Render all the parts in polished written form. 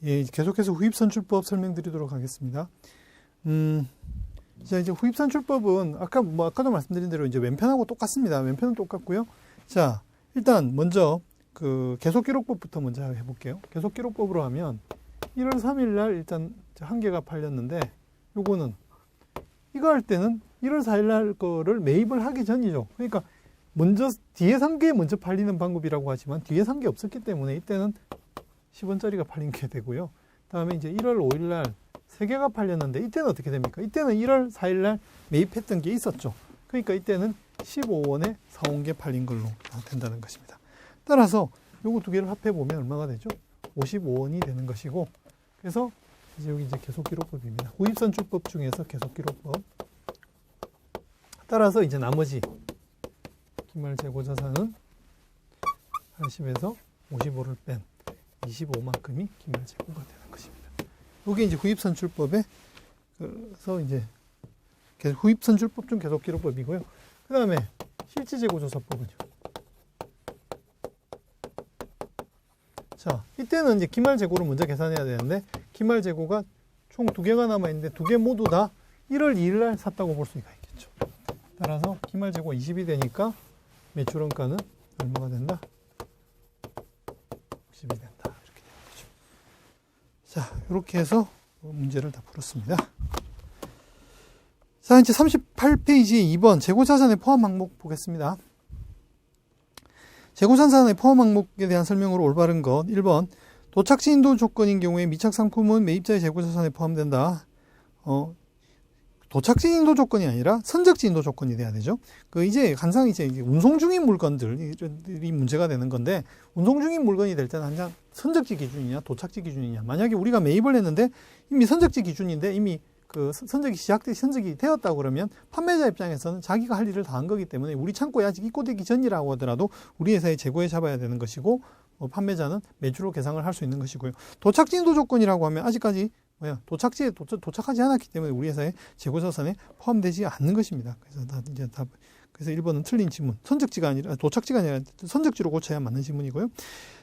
예, 계속해서 후입선출법 설명드리도록 하겠습니다. 자, 이제 후입선출법은 아까도 말씀드린 대로 이제 왼편하고 똑같습니다. 왼편은 똑같고요. 자, 일단 먼저 그 계속기록법부터 먼저 해볼게요. 계속기록법으로 하면 1월 3일 날 일단 한 개가 팔렸는데, 요거는 이거 할 때는 1월 4일 날 거를 매입을 하기 전이죠. 그러니까 먼저 뒤에 산 게 먼저 팔리는 방법이라고 하지만 뒤에 산 게 없었기 때문에 이때는 10원짜리가 팔린 게 되고요. 다음에 이제 1월 5일 날 3개가 팔렸는데 이때는 어떻게 됩니까? 이때는 1월 4일 날 매입했던 게 있었죠. 그러니까 이때는 15원에 사온 게 팔린 걸로 된다는 것입니다. 따라서 요거 두 개를 합해 보면 얼마가 되죠? 55원이 되는 것이고, 그래서 이제 여기 이제 계속기록법입니다. 후입선출법 중에서 계속기록법. 따라서 이제 나머지 기말재고자산은 80에서 55를 뺀 25만큼이 기말재고가 되는 것입니다. 이게 이제 후입선출법에 그래서 이제 후입선출법 중 계속기록법이고요. 그 다음에 실질재고조사법은요. 자, 이때는 이제 기말재고를 먼저 계산해야 되는데, 기말재고가 총 2개가 남아있는데 2개 모두 다 1월 2일 날 샀다고 볼 수가 있겠죠. 따라서 기말재고가 20이 되니까 매출원가는 얼마가 된다? 60이 된다. 이렇게 되는 거죠. 자, 이렇게 해서 문제를 다 풀었습니다. 자, 이제 38페이지 2번 재고자산의 포함 항목 보겠습니다. 재고자산의 포함 항목에 대한 설명으로 올바른 것 1번 도착지 인도 조건인 경우에 미착 상품은 매입자의 재고자산에 포함된다. 도착지 인도 조건이 아니라 선적지 인도 조건이 돼야 되죠. 이제 항상 이제 운송 중인 물건들이 문제가 되는 건데, 운송 중인 물건이 될 때는 항상 선적지 기준이냐 도착지 기준이냐. 만약에 우리가 매입을 했는데 이미 선적지 기준인데 이미 그 선적이 되었다고 그러면 판매자 입장에서는 자기가 할 일을 다 한 거기 때문에 우리 창고에 아직 입고되기 전이라고 하더라도 우리 회사에 재고해 잡아야 되는 것이고, 판매자는 매출로 계산을 할 수 있는 것이고요. 도착지 인도 조건이라고 하면 아직까지 도착지에 도착하지 않았기 때문에 우리 회사의 재고자산에 포함되지 않는 것입니다. 그래서 1번은 틀린 지문. 도착지가 아니라 선적지로 고쳐야 맞는 지문이고요.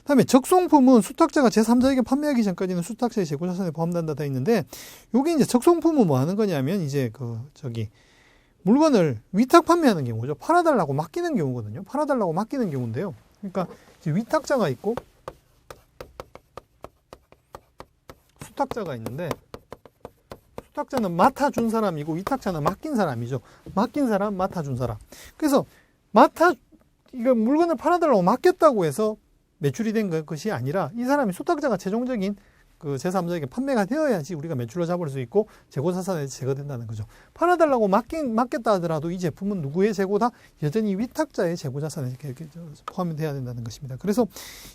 다음에 적송품은 수탁자가 제3자에게 판매하기 전까지는 수탁자의 재고자산에 포함된다 되어 있는데, 여기 이제 적송품은 뭐 하는 거냐면 이제 물건을 위탁 판매하는 경우죠. 팔아달라고 맡기는 경우거든요. 팔아달라고 맡기는 경우인데요. 그러니까 이제 위탁자가 있고 수탁자가 있는데, 수탁자는 맡아준 사람이고 위탁자는 맡긴 사람이죠. 맡긴 사람, 맡아준 사람. 그래서 이거 물건을 팔아달라고 맡겼다고 해서 매출이 된 것이 아니라, 이 사람이 수탁자가 최종적인 제3자에게 판매가 되어야지 우리가 매출로 잡을 수 있고 재고자산에 제거된다는 거죠. 팔아달라고 맡겼다 하더라도 이 제품은 누구의 재고다? 여전히 위탁자의 재고자산에 포함이 돼야 된다는 것입니다. 그래서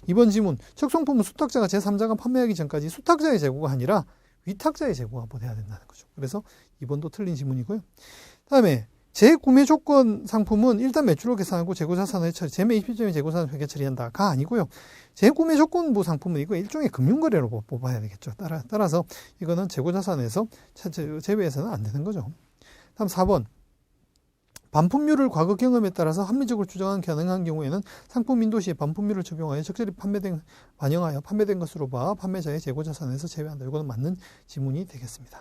이번 지문, 적송품은 수탁자가 제3자가 판매하기 전까지 수탁자의 재고가 아니라 위탁자의 재고가 돼야 된다는 거죠. 그래서 이번도 틀린 지문이고요. 다음에 재구매 조건 상품은 일단 매출로 계산하고 재고자산을 재매입 시점에 재고자산 회계 처리한다가 아니고요. 재구매 조건부 상품은 이거 일종의 금융거래로 뽑아야 되겠죠. 따라서 이거는 재고자산에서 제외해서는 안 되는 거죠. 다음 4번. 반품률을 과거 경험에 따라서 합리적으로 추정한 가능한 경우에는 상품 인도 시에 반품률을 적용하여 적절히 반영하여 판매된 것으로 봐 판매자의 재고자산에서 제외한다. 이거는 맞는 지문이 되겠습니다.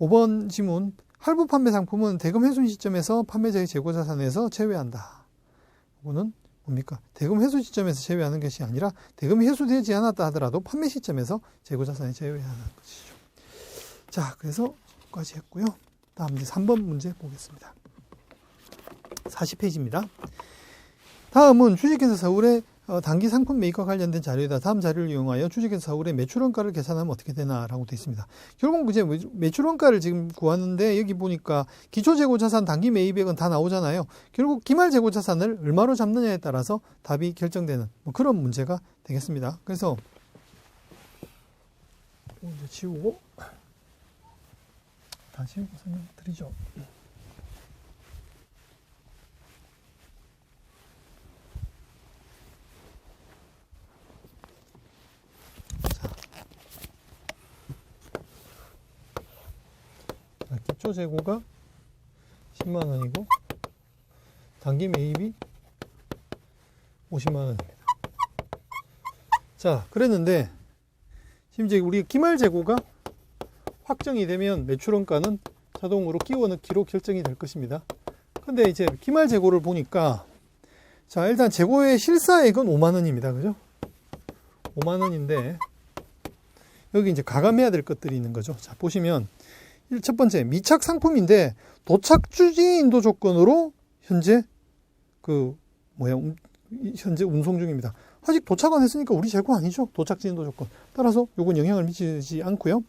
5번 지문. 할부 판매 상품은 대금 회수 시점에서 판매자의 재고자산에서 제외한다. 이거는 뭡니까? 대금 회수 시점에서 제외하는 것이 아니라 대금이 회수되지 않았다 하더라도 판매 시점에서 재고자산에 제외하는 것이죠. 자, 그래서 여기까지 했고요. 다음 이제 3번 문제 보겠습니다. 40페이지입니다. 다음은 주식회사 서울의 단기 상품 매입과 관련된 자료이다. 다음 자료를 이용하여 주식회사 서울의 매출원가를 계산하면 어떻게 되나라고 되어 있습니다. 결국 이제 매출원가를 지금 구하는데, 여기 보니까 기초재고자산 단기 매입액은 다 나오잖아요. 결국 기말재고자산을 얼마로 잡느냐에 따라서 답이 결정되는 그런 문제가 되겠습니다. 그래서 이제 지우고 다시 설명드리죠. 기초 재고가 10만 원이고 단기 매입이 50만 원입니다. 자, 그랬는데 심지어 우리 기말 재고가 확정이 되면 매출원가는 자동으로 끼워 넣기로 결정이 될 것입니다. 근데 이제 기말 재고를 보니까 자, 일단 재고의 실사액은 5만 원입니다. 그죠? 5만 원인데 여기 이제 가감해야 될 것들이 있는 거죠. 자, 보시면 첫 번째 미착 상품인데 도착 주지 인도 조건으로 현재 현재 운송 중입니다. 아직 도착 안 했으니까 우리 재고 아니죠. 도착지 인도 조건. 따라서 요건 영향을 미치지 않고요.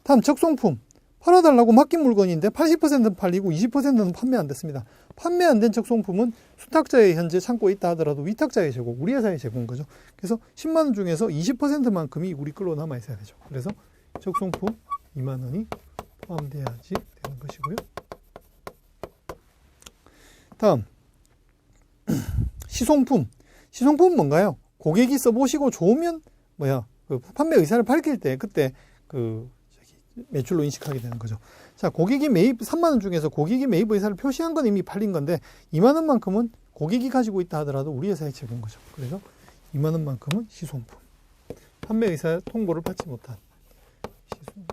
다음 적송품. 팔아달라고 맡긴 물건인데 80%는 팔리고 20%는 판매 안 됐습니다. 판매 안 된 적송품은 수탁자의 현재 창고에 있다 하더라도 위탁자의 재고, 우리 회사의 재고인 거죠. 그래서 10만 원 중에서 20%만큼이 우리 걸로 남아 있어야 되죠. 그래서 적송품 2만 원이 포함돼야지 되는 것이고요. 다음 시송품. 시송품은 뭔가요? 고객이 써보시고 좋으면 판매 의사를 밝힐 때 그때 매출로 인식하게 되는 거죠. 자, 고객이 매입 3만 원 중에서 고객이 매입 의사를 표시한 건 이미 팔린 건데 2만 원만큼은 고객이 가지고 있다 하더라도 우리 회사의 재고인 거죠. 그래서 2만 원만큼은 시송품. 판매 의사 통보를 받지 못한 시송품.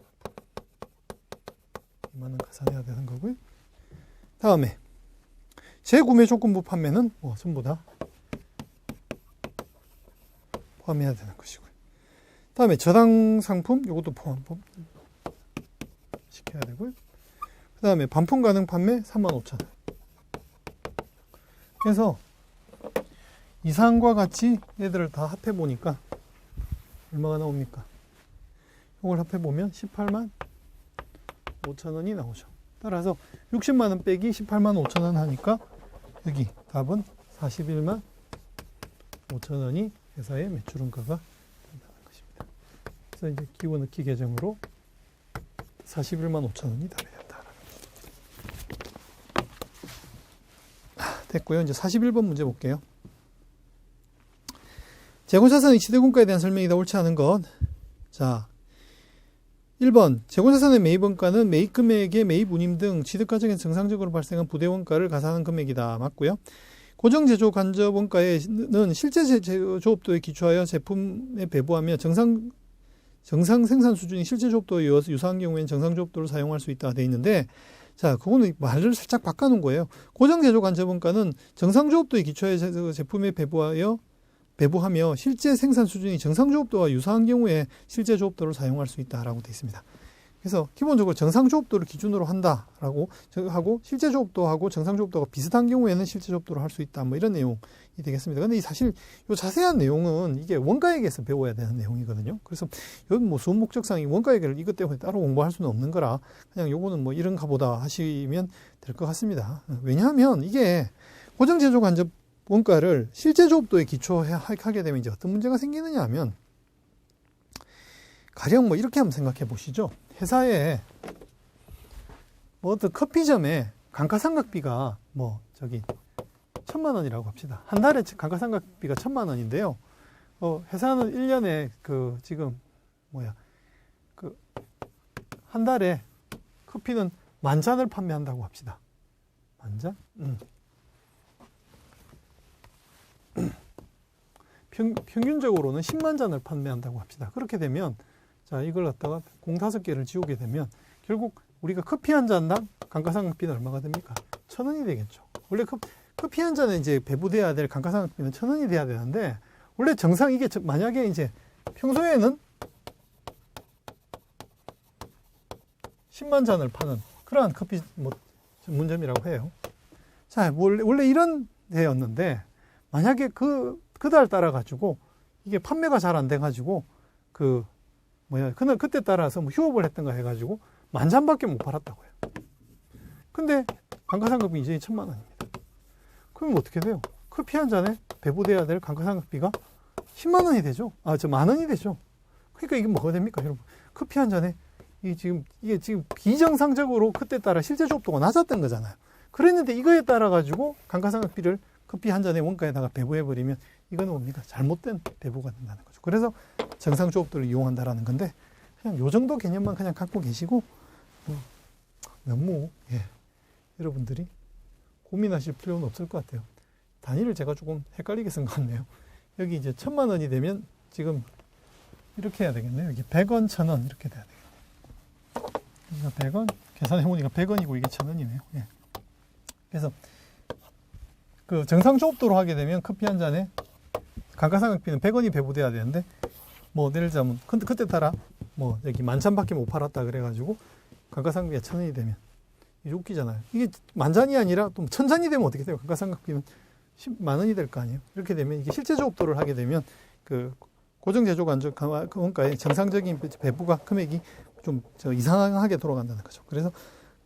2만 원 가산해야 되는 거고요. 다음에 재구매 조건부 판매는 전부 다 포함해야 되는 것이고요. 다음에 저당 상품 이것도 포함 시켜야 되고요. 그 다음에 반품 가능 판매 35,000원. 그래서 이상과 같이 얘들을 다 합해 보니까 얼마가 나옵니까? 이걸 합해 보면 18만 5천원이 나오죠. 따라서 60만 원 빼기 18만 5천원 하니까 여기 답은 41만 5천원이 회사의 매출원가가 된다는 것입니다. 그래서 이제 끼워 넣기 계정으로 41만 5천원이 답이 된다. 됐고요. 이제 41번 문제 볼게요. 재고자산의 지대공가에 대한 설명이다. 옳지 않은 것. 자, 1번 재고자산의 매입원가는 매입금액의 매입운임 등 취득 과정에서 정상적으로 발생한 부대원가를 가산한 금액이다. 맞고요. 고정제조 간접원가에는 실제 조업도에 기초하여 제품에 배부하며 정상 생산 수준이 실제 조업도에 유사한 경우에는 정상 조업도를 사용할 수 있다 되어 있는데, 자, 그거는 말을 살짝 바꿔놓은 거예요. 고정제조 간접원가는 정상 조업도에 기초하여 제품에 배부하며 실제 생산 수준이 정상 조업도와 유사한 경우에 실제 조업도를 사용할 수 있다라고 되어 있습니다. 그래서 기본적으로 정상 조업도를 기준으로 한다라고 하고 실제 조업도하고 정상 조업도가 비슷한 경우에는 실제 조업도를 할 수 있다. 뭐 이런 내용이 되겠습니다. 근데 사실 이 자세한 내용은 이게 원가액에서 배워야 되는 내용이거든요. 그래서 이건 뭐 수업 목적상 이 원가액을 이것 때문에 따로 공부할 수는 없는 거라 그냥 요거는 뭐 이런가 보다 하시면 될 것 같습니다. 왜냐하면 이게 고정제조 간접 원가를 실제 조업도에 기초하게 되면 이제 어떤 문제가 생기느냐 하면, 가령 뭐 이렇게 한번 생각해 보시죠. 회사에 뭐 어떤 커피점에 감가상각비가 1,000만 원이라고 합시다. 한 달에 감가상각비가 1,000만 원인데요. 회사는 1년에 한 달에 커피는 10,000잔을 판매한다고 합시다. 10,000잔? 평균적으로는 10만 잔을 판매한다고 합시다. 그렇게 되면, 자, 이걸 갖다가 공 5개를 지우게 되면, 결국 우리가 커피 한 잔당 감가상각비는 얼마가 됩니까? 1,000원이 되겠죠. 원래 커피 한 잔에 이제 배부돼야 될 감가상각비는 1,000원이 돼야 되는데, 원래 정상 이게 만약에 이제 평소에는 10만 잔을 파는 그러한 커피 전문점이라고 해요. 자, 원래 이런 데였는데, 만약에 그 달 따라가지고, 이게 판매가 잘 안 돼가지고, 그때 따라서 휴업을 했던가 해가지고, 10,000잔밖에 못 팔았다고 해요. 근데, 감가상각비 이제 1,000만 원입니다. 그럼 어떻게 돼요? 커피 한 잔에 배부돼야 될 감가상각비가 10만 원이 되죠? 10,000원이 되죠? 그러니까 이게 뭐가 됩니까, 여러분? 커피 한 잔에, 이게 지금 비정상적으로 그때 따라 실제 조업도가 낮았던 거잖아요. 그랬는데 이거에 따라가지고, 감가상각비를 커피 한 잔의 원가에다가 배부해버리면 이거는 뭡니까? 잘못된 배부가 된다는 거죠. 그래서 정상 조업도를 이용한다라는 건데, 그냥 요 정도 개념만 그냥 갖고 계시고, 너무 여러분들이 고민하실 필요는 없을 것 같아요. 단위를 제가 조금 헷갈리게 쓴 것 같네요. 여기 이제 1,000만 원이 되면 지금 이렇게 해야 되겠네요. 여기 100원, 1000원 이렇게 돼야 되겠네요. 여기가 100원, 계산해보니까 100원이고 이게 1000원이네요. 예. 그래서 그 정상 조업도로 하게 되면 커피 한 잔에 감가상각비는 100원이 배부돼야 되는데 뭐 예를 들자면 그때 따라 뭐 여기 10,000밖에 못 팔았다 그래가지고 감가상각비가 1000원이 되면 이게 웃기잖아요. 이게 10,000잔이 아니라 또 1000잔이 되면 어떻게 돼요? 감가상각비는 10만 원이 될 거 아니에요. 이렇게 되면 이게 실제 조업도를 하게 되면 그 고정 제조 원가의 정상적인 배부가 금액이 좀 이상하게 돌아간다는 거죠. 그래서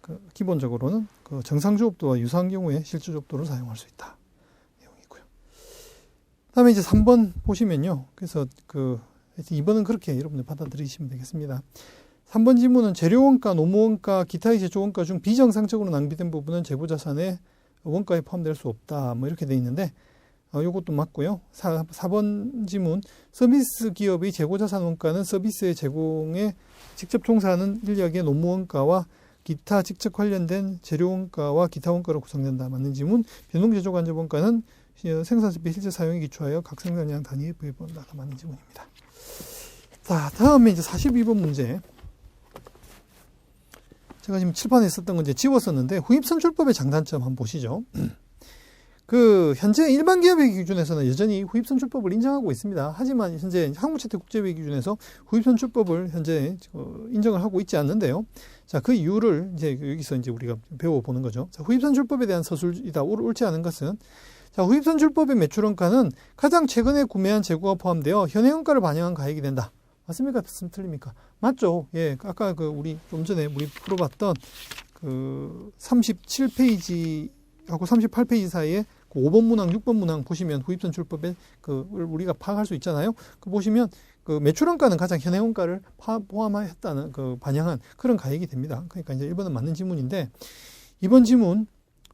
그 기본적으로는 그 정상 조업도와 유사한 경우에 실제 조업도를 사용할 수 있다. 내용이고요. 다음에 이제 3번 보시면요. 그래서 그 2번은 그렇게 여러분들 받아들이시면 되겠습니다. 3번 지문은 재료원가, 노무원가, 기타의 제조원가 중 비정상적으로 낭비된 부분은 재고자산의 원가에 포함될 수 없다. 뭐 이렇게 돼 있는데 이것도 맞고요. 4번 지문 서비스 기업의 재고자산 원가는 서비스의 제공에 직접 종사하는 인력의 노무원가와 기타 직접 관련된 재료원가와 기타 원가로 구성된다. 맞는 지문. 변동제조간접 원가는 생산시비 실제 사용에 기초하여 각 생산량 단위에 부여본다. 맞는 지문입니다. 자, 다음에 이제 42번 문제. 제가 지금 칠판에 썼던 건 이제 지웠었는데 후입선출법의 장단점 한번 보시죠. 그 현재 일반 기업의 기준에서는 여전히 후입선출법을 인정하고 있습니다. 하지만 현재 한국채택국제회의 기준에서 후입선출법을 현재 인정을 하고 있지 않는데요. 자, 그 이유를 이제 여기서 이제 우리가 배워보는 거죠. 자, 후입선출법에 대한 서술이다. 옳지 않은 것은 자, 후입선출법의 매출원가는 가장 최근에 구매한 재고가 포함되어 현행원가를 반영한 가액이 된다. 맞습니까? 틀립니까? 맞죠? 예, 아까 그 우리 좀 전에 우리 풀어봤던 그 37페이지하고 38페이지 사이에 그 5번 문항, 6번 문항 보시면 후입선출법에 그 우리가 파악할 수 있잖아요. 그 보시면 그 매출원가는 가장 현행원가를 포함했다는 그 반영한 그런 가액이 됩니다. 그러니까 이제 1번은 맞는 지문인데 2번 지문.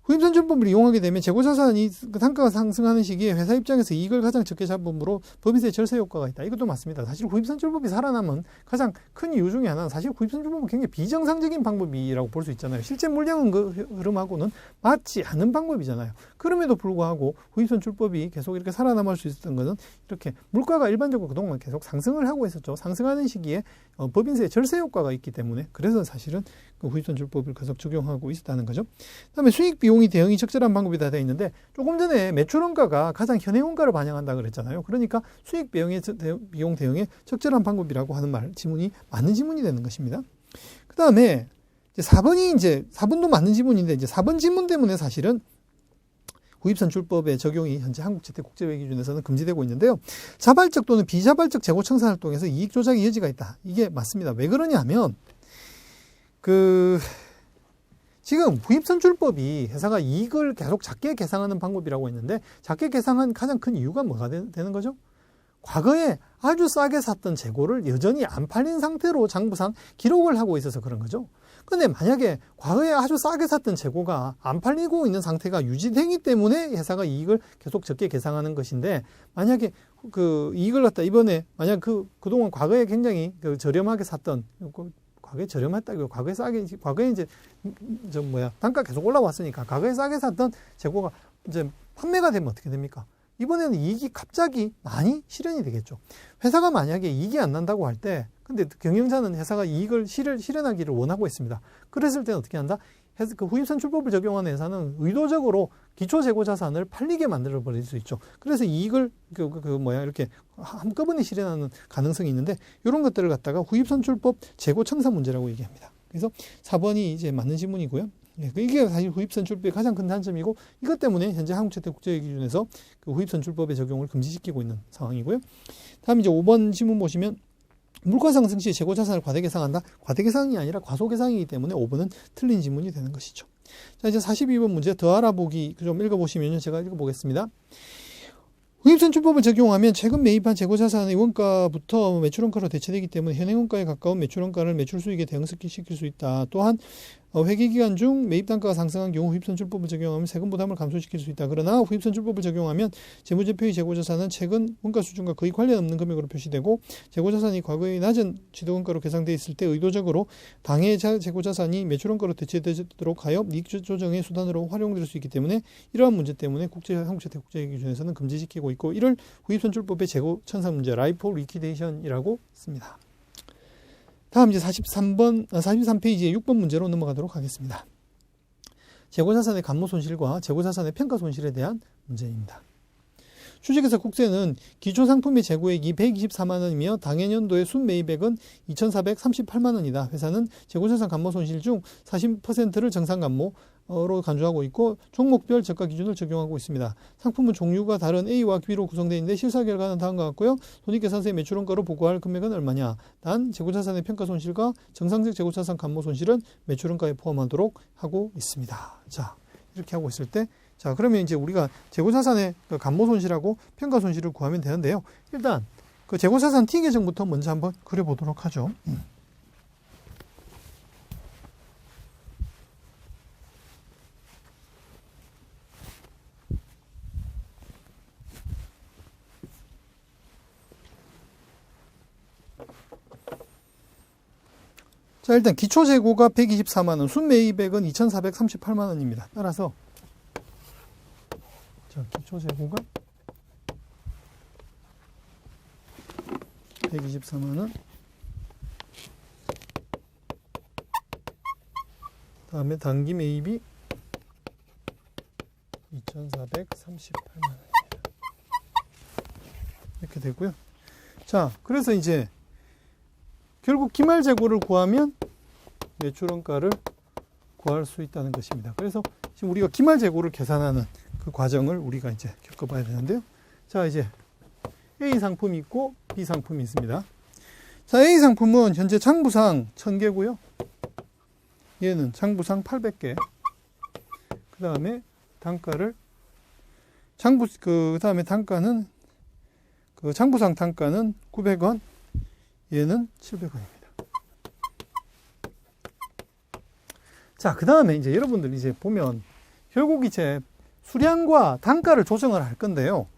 후입선출법을 이용하게 되면 재고자산이 단가가 상승하는 시기에 회사 입장에서 이익을 가장 적게 잡음으로 법인세 절세 효과가 있다. 이것도 맞습니다. 사실 후입선출법이 살아남은 가장 큰 이유 중에 하나는 사실 후입선출법은 굉장히 비정상적인 방법이라고 볼 수 있잖아요. 실제 물량 흐름하고는 맞지 않는 방법이잖아요. 그럼에도 불구하고 후입선출법이 계속 이렇게 살아남을 수 있었던 것은 이렇게 물가가 일반적으로 그동안 계속 상승을 하고 있었죠. 상승하는 시기에 법인세 절세 효과가 있기 때문에 그래서 사실은 그 후입선출법을 계속 적용하고 있었다는 거죠. 그다음에 수익 비용이 대응이 적절한 방법이다 되어 있는데 조금 전에 매출원가가 가장 현행원가를 반영한다 그랬잖아요. 그러니까 수익 비용 대응에 적절한 방법이라고 하는 말 지문이 맞는 지문이 되는 것입니다. 그다음에 이제 4번도 맞는 지문인데 이제 4번 지문 때문에 사실은 후입선출법의 적용이 현재 한국채택국제회의 기준에서는 금지되고 있는데요. 자발적 또는 비자발적 재고 청산 활동에서 이익 조작의 여지가 있다. 이게 맞습니다. 왜 그러냐면 지금 후입선출법이 회사가 이익을 계속 작게 계상하는 방법이라고 했는데 작게 계상한 가장 큰 이유가 뭐가 되는 거죠? 과거에 아주 싸게 샀던 재고를 여전히 안 팔린 상태로 장부상 기록을 하고 있어서 그런 거죠. 근데 만약에 과거에 아주 싸게 샀던 재고가 안 팔리고 있는 상태가 유지되기 때문에 회사가 이익을 계속 적게 계상하는 것인데 만약에 그 이익을 갖다 이번에 만약 그동안 과거에 굉장히 저렴하게 샀던 과거에 저렴했다고 과거에 싸게 과거에 이제 단가 계속 올라왔으니까 과거에 싸게 샀던 재고가 이제 판매가 되면 어떻게 됩니까? 이번에는 이익이 갑자기 많이 실현이 되겠죠. 회사가 만약에 이익이 안 난다고 할 때 근데 경영자는 회사가 이익을 실현하기를 원하고 있습니다. 그랬을 때는 어떻게 한다? 그 후입선출법을 적용하는 회사는 의도적으로 기초재고자산을 팔리게 만들어 버릴 수 있죠. 그래서 이익을 이렇게 한꺼번에 실현하는 가능성이 있는데 이런 것들을 갖다가 후입선출법 재고청산 문제라고 얘기합니다. 그래서 4번이 이제 맞는 지문이고요. 이게 사실 후입선출법의 가장 큰 단점이고 이것 때문에 현재 한국채택국제회의 기준에서 그 후입선출법의 적용을 금지시키고 있는 상황이고요. 다음 이제 5번 지문 보시면 물가 상승 시 재고자산을 과대계상한다. 과대계상이 아니라 과소계상이기 때문에 5번은 틀린 지문이 되는 것이죠. 자, 이제 42번 문제 더 알아보기 좀 읽어보시면요. 제가 읽어보겠습니다. 후입선출법을 적용하면 최근 매입한 재고자산의 원가부터 매출원가로 대체되기 때문에 현행원가에 가까운 매출원가를 매출수익에 대응시킬 수 있다. 또한 회계기간 중 매입단가가 상승한 경우 후입선출법을 적용하면 세금 부담을 감소시킬 수 있다. 그러나 후입선출법을 적용하면 재무제표의 재고자산은 최근 원가 수준과 거의 관련 없는 금액으로 표시되고 재고자산이 과거의 낮은 지도원가로 계상되어 있을 때 의도적으로 당해 재고자산이 매출원가로 대체되도록 하여 이익조정의 수단으로 활용될 수 있기 때문에 이러한 문제 때문에 한국재테국제 기준에서는 금지시키고 있고, 이를 후입선출법의 재고 천상 문제 라이포 리퀴데이션이라고 씁니다. 다음 이제 43페이지의 6번 문제로 넘어가도록 하겠습니다. 재고자산의 감모손실과 재고자산의 평가손실에 대한 문제입니다. 주식회사 국세는 기초상품의 재고액이 124만원이며 당해년도의 순매입액은 2,438만원이다. 회사는 재고자산 감모손실 중 40%를 정상감모로 간주하고 있고 종목별 저가 기준을 적용하고 있습니다. 상품은 종류가 다른 A와 B로 구성되어 있는데 실사 결과는 다음과 같고요. 손익계산서의 매출원가로 보고할 금액은 얼마냐. 단 재고자산의 평가손실과 정상적 재고자산 감모손실은 매출원가에 포함하도록 하고 있습니다. 자, 이렇게 하고 있을 때, 자, 그러면 이제 우리가 재고자산의 감모손실하고 평가손실을 구하면 되는데요. 일단 그 재고자산 T 계정부터 먼저 한번 그려보도록 하죠. 자, 일단 기초재고가 124만원, 순매입액은 2,438만원입니다. 따라서 자, 기초재고가 124만원, 다음에 단기 매입이 2,438만원입니다. 이렇게 되고요. 자, 그래서 이제 결국 기말재고를 구하면 매출원가를 구할 수 있다는 것입니다. 그래서 지금 우리가 기말재고를 계산하는 그 과정을 우리가 이제 겪어봐야 되는데요. 자, 이제 A 상품이 있고 B 상품이 있습니다. 자, A 상품은 현재 장부상 1000개고요. 얘는 장부상 800개. 그 다음에 단가를 그 다음에 단가는 장부상 단가는 900원. 얘는 700원입니다. 자, 그 다음에 이제 여러분들 이제 보면 결국 이제 수량과 단가를 조정을 할 건데요.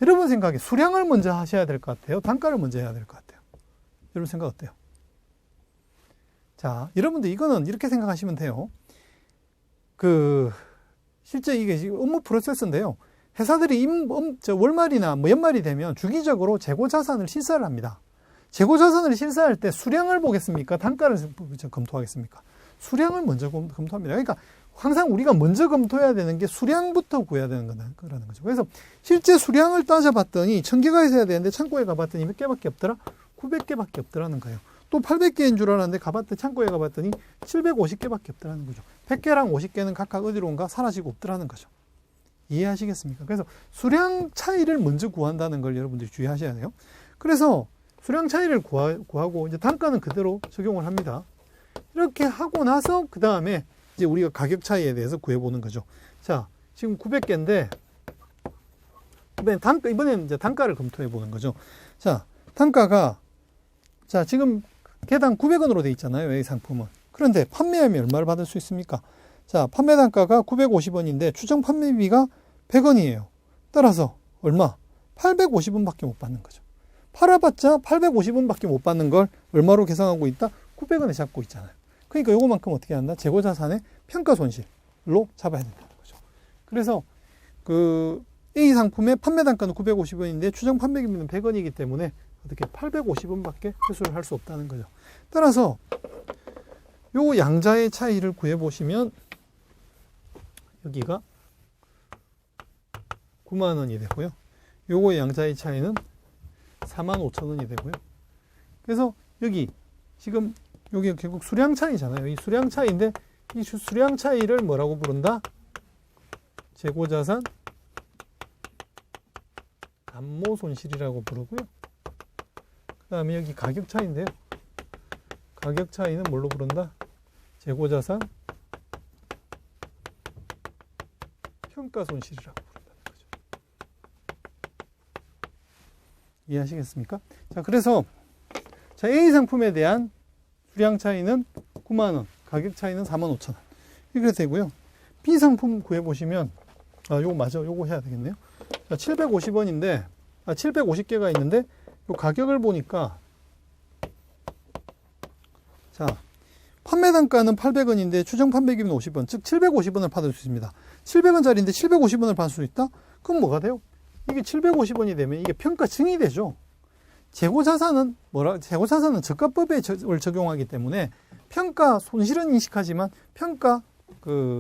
여러분 생각에 수량을 먼저 하셔야 될 것 같아요? 단가를 먼저 해야 될 것 같아요? 여러분 생각 어때요? 자, 여러분들 이거는 이렇게 생각하시면 돼요. 실제 이게 지금 업무 프로세스인데요. 회사들이 월말이나 연말이 되면 주기적으로 재고자산을 실사를 합니다. 재고자산을 실사할 때 수량을 보겠습니까? 단가를 검토하겠습니까? 수량을 먼저 검토합니다. 그러니까 항상 우리가 먼저 검토해야 되는 게 수량부터 구해야 되는 거라는 거죠. 그래서 실제 수량을 따져봤더니 1000개가 있어야 되는데 창고에 가봤더니 몇 개밖에 없더라? 900개밖에 없더라는 거예요. 또 800개인 줄 알았는데 창고에 가봤더니 750개밖에 없더라는 거죠. 100개랑 50개는 각각 어디로 온가? 사라지고 없더라는 거죠. 이해하시겠습니까? 그래서 수량 차이를 먼저 구한다는 걸 여러분들이 주의하셔야 돼요. 그래서 수량 차이를 구하고 이제 단가는 그대로 적용을 합니다. 이렇게 하고 나서 그 다음에 이제 우리가 가격 차이에 대해서 구해보는 거죠. 자, 지금 900개인데 이번에는 이제 단가를 검토해 보는 거죠. 자, 단가가 자, 지금 개당 900원으로 돼 있잖아요. 이 상품은. 그런데 판매하면 얼마를 받을 수 있습니까? 자, 판매 단가가 950원인데 추정 판매비가 100원이에요. 따라서 얼마? 850원밖에 못 받는 거죠. 팔아봤자 850원밖에 못 받는 걸 얼마로 계산하고 있다? 900원에 잡고 있잖아요. 그러니까 요거만큼 어떻게 한다? 재고자산의 평가손실로 잡아야 된다는 거죠. 그래서 A 상품의 판매 단가는 950원인데 추정 판매비는 100원이기 때문에 어떻게 850원밖에 회수를 할 수 없다는 거죠. 따라서 요 양자의 차이를 구해보시면 여기가 9만원이 되고요. 요거의 양자의 차이는 45,000원이 되고요. 그래서 여기 지금 여기 결국 수량 차이잖아요. 이 수량 차이인데 이 수량 차이를 뭐라고 부른다? 재고자산 감모 손실이라고 부르고요. 그 다음에 여기 가격 차이인데요. 가격 차이는 뭘로 부른다? 재고자산 평가 손실이라고 부른다는 거죠. 이해하시겠습니까? 자, 그래서 자, A 상품에 대한 수량 차이는 9만원, 가격 차이는 45,000원. 이렇게 되고요. B상품 구해보시면, 요거 맞아. 요거 해야 되겠네요. 자, 750원인데, 750개가 있는데, 요 가격을 보니까, 자, 판매 단가는 800원인데, 추정 판매기는 50원. 즉, 750원을 받을 수 있습니다. 700원짜리인데 750원을 받을 수 있다? 그럼 뭐가 돼요? 이게 750원이 되면 이게 평가증이 되죠. 재고자산은 재고자산은 저가법에 적용하기 때문에 평가 손실은 인식하지만 평가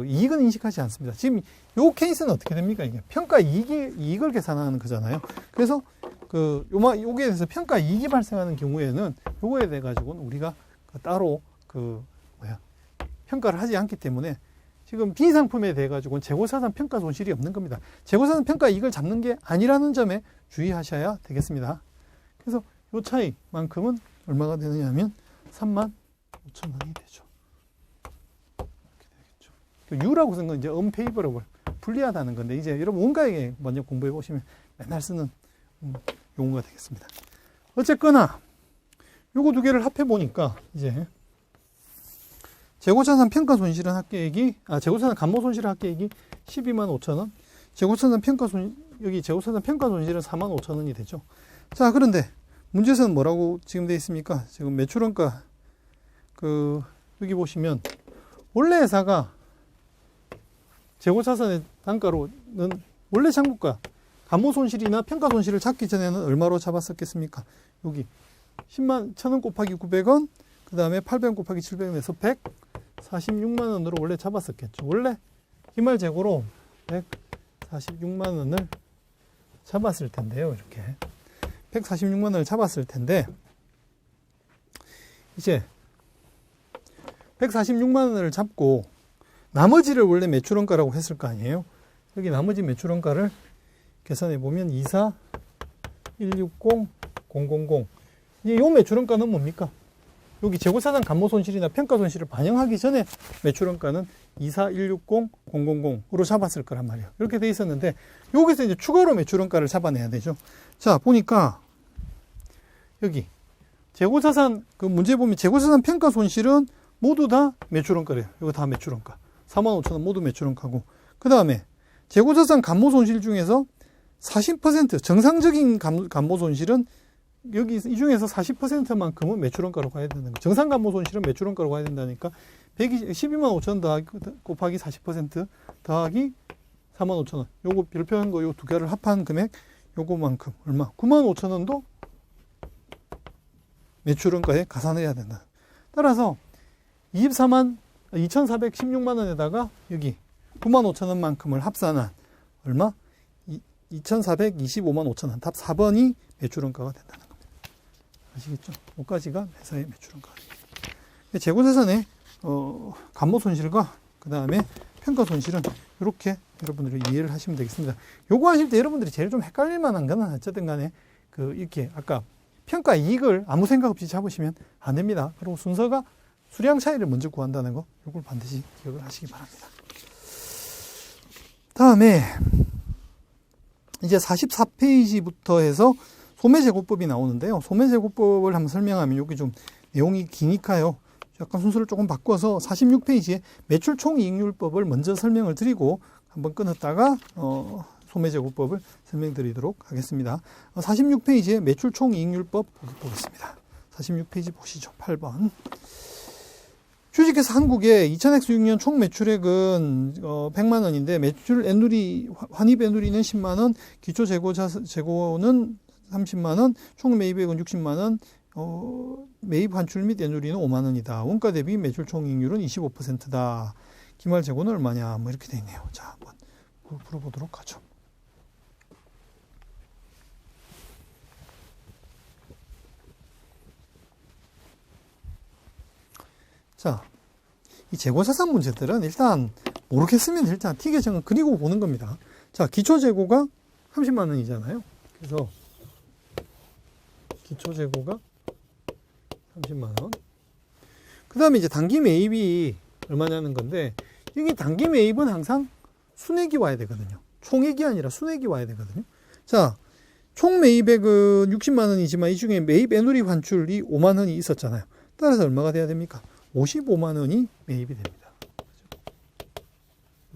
이익은 인식하지 않습니다. 지금 요 케이스는 어떻게 됩니까? 이게 평가 이익을 계산하는 거잖아요. 그래서 요게 대해서 평가 이익이 발생하는 경우에는 요거에 대해 가지고는 우리가 따로 평가를 하지 않기 때문에 지금 B상품에 대해 가지고는 재고자산 평가 손실이 없는 겁니다. 재고자산 평가 이익을 잡는 게 아니라는 점에 주의하셔야 되겠습니다. 그래서 요 차이만큼은 얼마가 되느냐 하면 35,000원이 되죠. 이렇게 되겠죠. U라고 쓴 건 이제 unfavorable, 불리하다는 건데, 이제 여러분 원가액에 먼저 공부해 보시면 맨날 쓰는 용어가 되겠습니다. 어쨌거나 요거 두 개를 합해 보니까 이제 재고자산 평가 손실은 재고자산 감모 손실은 합계액이 125,000원, 재고자산 평가 손실은 45,000원이 되죠. 자, 그런데 문제에서는 뭐라고 지금 되어 있습니까? 지금 매출원가 여기 보시면 원래 회사가 재고자산의 단가로는 원래 장부가 감모 손실이나 평가 손실을 잡기 전에는 얼마로 잡았었겠습니까? 여기 1,000원 곱하기 900원, 그 다음에 800원 곱하기 700원에서 146만 원으로 원래 잡았었겠죠. 원래 기말재고로 146만 원을 잡았을 텐데요. 이렇게 146만 원을 잡았을 텐데, 이제 146만 원을 잡고 나머지를 원래 매출원가라고 했을 거 아니에요. 여기 나머지 매출원가를 계산해 보면 24 160 000, 이제 요 매출원가는 뭡니까? 여기 재고자산 감모 손실이나 평가 손실을 반영하기 전에 매출원가는 24 160 000으로 잡았을 거란 말이에요. 이렇게 돼 있었는데 여기서 이제 추가로 매출원가를 잡아내야 되죠. 자, 보니까 여기 재고자산 문제 보면 재고자산 평가 손실은 모두 다 매출원가래요. 이거 다 매출원가. 45,000원 모두 매출원가고, 그 다음에 재고자산 감모 손실 중에서 40% 정상적인 감모 손실은 여기 이 중에서 40%만큼은 매출원가로 가야 되는 거. 정상 감모 손실은 매출원가로 가야 된다니까 125,000원 곱하기 40% 더하기 45,000원. 요거 별표한 거 요 두 개를 합한 금액 요거만큼 얼마? 95,000원도 매출원가에 가산해야 된다. 따라서 2,416만 원에다가 여기 95,000원만큼을 합산한 얼마? 2,425만 5천원. 답 4번이 매출원가가 된다는 겁니다. 아시겠죠? 5가지가 회사의 매출원가가 됩니다. 재고자산의 감모 손실과 그 다음에 평가 손실은 이렇게 여러분들이 이해를 하시면 되겠습니다. 요거 하실 때 여러분들이 제일 좀 헷갈릴 만한 거는 어쨌든 간에 이렇게 아까 평가 이익을 아무 생각 없이 잡으시면 안 됩니다. 그리고 순서가 수량 차이를 먼저 구한다는 거, 이걸 반드시 기억을 하시기 바랍니다. 다음에 이제 44페이지부터 해서 소매제고법이 나오는데요. 소매제고법을 한번 설명하면 여기 좀 내용이 기니까요. 약간 순서를 조금 바꿔서 46페이지에 매출총이익률법을 먼저 설명을 드리고 한번 끊었다가 소매제고법을 설명드리도록 하겠습니다. 46페이지에 매출총이익률법 보겠습니다. 46페이지 보시죠. 8번. 주식회사 한국의 2000X6년 총 매출액은 100만 원인데 매출 환입 애누리는 10만 원, 기초 재고는 30만 원, 총 매입액은 60만 원, 매입 환출 및 애누리는 5만 원이다. 원가 대비 매출 총이익률은 25%다. 기말 재고는 얼마냐? 뭐 이렇게 돼 있네요. 자, 한번 풀어보도록 하죠. 자, 이 재고자산 문제들은 일단 모르겠으면 일단 T계정을 그리고 보는 겁니다. 자, 기초재고가 30만 원이잖아요. 그래서 기초재고가 30만 원. 그 다음에 이제 단기 매입이 얼마냐는 건데, 여기 단기 매입은 항상 순액이 와야 되거든요. 총액이 아니라 순액이 와야 되거든요. 자, 총 매입액은 60만 원이지만 이 중에 매입 애누리 환출이 5만 원이 있었잖아요. 따라서 얼마가 돼야 됩니까? 55만 원이 매입이 됩니다.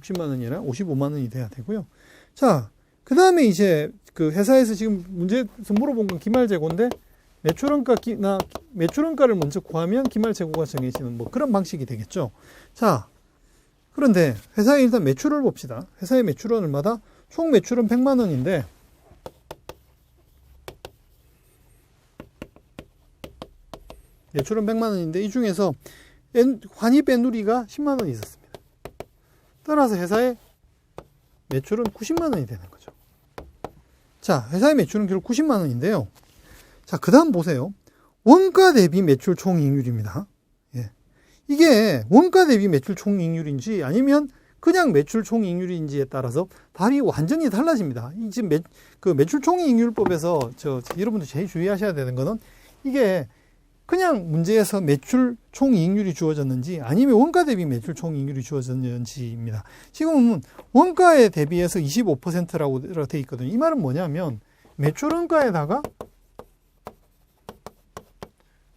60만 원이 아니라 55만 원이 돼야 되고요. 자, 그 다음에 이제 그 회사에서 지금 문제에서 물어본 건 기말재고인데 매출원가를 먼저 구하면 기말재고가 정해지는 뭐 그런 방식이 되겠죠. 자, 그런데 회사의 일단 매출을 봅시다. 회사의 매출은 얼마다? 총 매출은 100만 원인데 매출은 100만 원인데 이 중에서 환입 애누리가 10만 원이 있었습니다. 따라서 회사의 매출은 90만 원이 되는 거죠. 자, 회사의 매출은 결국 90만 원인데요. 자, 그 다음 보세요. 원가 대비 매출 총이익률입니다. 예. 이게 원가 대비 매출 총이익률인지 아니면 그냥 매출 총이익률인지에 따라서 답이 완전히 달라집니다. 이 지금 매출 총이익률법에서 여러분들 제일 주의하셔야 되는 거는 이게 그냥 문제에서 매출 총이익률이 주어졌는지 아니면 원가 대비 매출 총이익률이 주어졌는지입니다. 지금은 원가에 대비해서 25%라고 되어 있거든요. 이 말은 뭐냐면 매출 원가에다가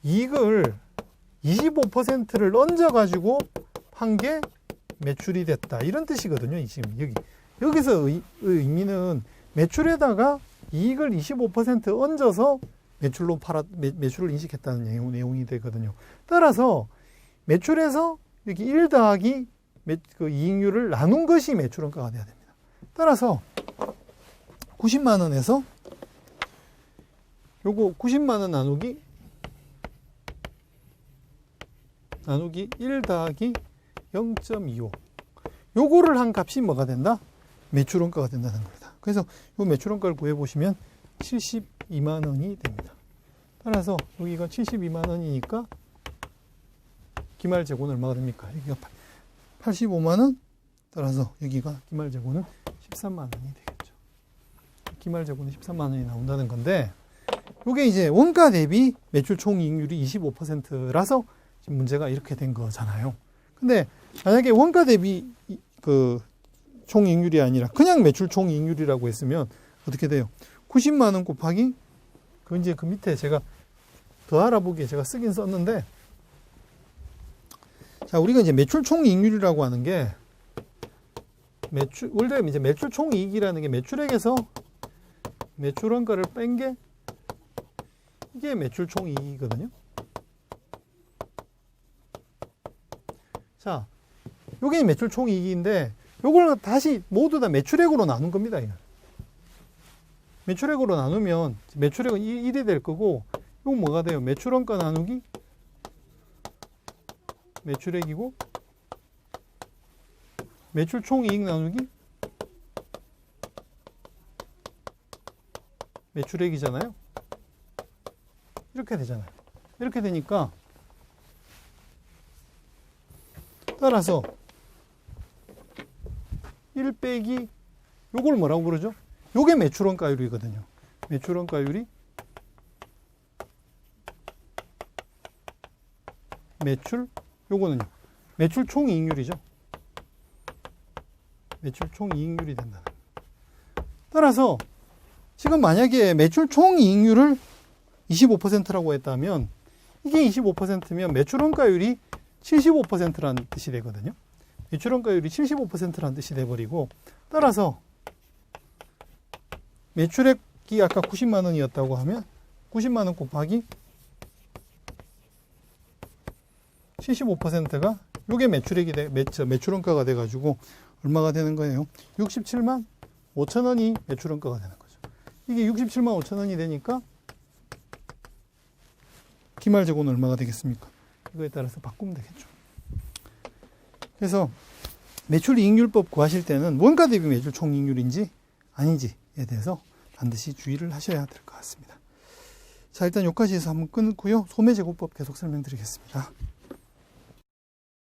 이익을 25%를 얹어가지고 판 게 매출이 됐다. 이런 뜻이거든요. 지금 여기서 의미는 매출에다가 이익을 25% 얹어서 매출을 인식했다는 내용이 되거든요. 따라서 매출에서 여기 1 더하기 그 이익률을 나눈 것이 매출원가가 돼야 됩니다. 따라서 90만 원에서 요거 90만 원 나누기 1 더하기 0.25 요거를 한 값이 뭐가 된다? 매출원가가 된다는 겁니다. 그래서 요 매출원가를 구해보시면 72만 원이 됩니다. 따라서 여기가 72만 원이니까 기말재고는 얼마가 됩니까? 여기가 85만 원. 따라서 여기가 기말재고는 13만 원이 되겠죠. 기말재고는 13만 원이 나온다는 건데 이게 이제 원가 대비 매출 총이익률이 25%라서 지금 문제가 이렇게 된 거잖아요. 근데 만약에 원가 대비 그 총이익률이 아니라 그냥 매출 총이익률이라고 했으면 어떻게 돼요? 90만 원 곱하기 그 밑에 제가 더 알아보기에 제가 쓰긴 썼는데 자, 우리가 이제 매출 총이익률이라고 하는 게 원래 이제 매출 총이익이라는 게 매출액에서 매출 원가를 뺀 게 이게 매출 총이익이거든요. 자, 요게 매출 총이익인데 요걸 다시 모두 다 매출액으로 나눈 겁니다. 이거. 매출액으로 나누면 매출액은 1이 될 거고 이건 뭐가 돼요? 매출원가 나누기 매출액이고 매출 총이익 나누기 매출액이잖아요. 이렇게 되잖아요. 이렇게 되니까 따라서 1 빼기 요걸 뭐라고 부르죠? 요게 매출원가율이거든요. 매출원가율이 요거는요. 매출 총이익률이죠. 매출 총이익률이 된다. 따라서 지금 만약에 매출 총이익률을 25%라고 했다면 이게 25%면 매출원가율이 75%라는 뜻이 되거든요. 매출원가율이 75%라는 뜻이 돼버리고 따라서 매출액이 아까 90만 원이었다고 하면 90만 원 곱하기 75%가 요게 매출액이 매출원가가 돼가지고 얼마가 되는 거예요? 67만 5천 원이 매출원가가 되는 거죠. 이게 67만 5천 원이 되니까 기말재고는 얼마가 되겠습니까? 이거에 따라서 바꾸면 되겠죠. 그래서 매출이익률법 구하실 때는 원가 대비 매출 총이익률인지 아닌지에 대해서 반드시 주의를 하셔야 될 것 같습니다. 자, 일단 여기까지 해서 한번 끊고요. 소매제고법 계속 설명드리겠습니다.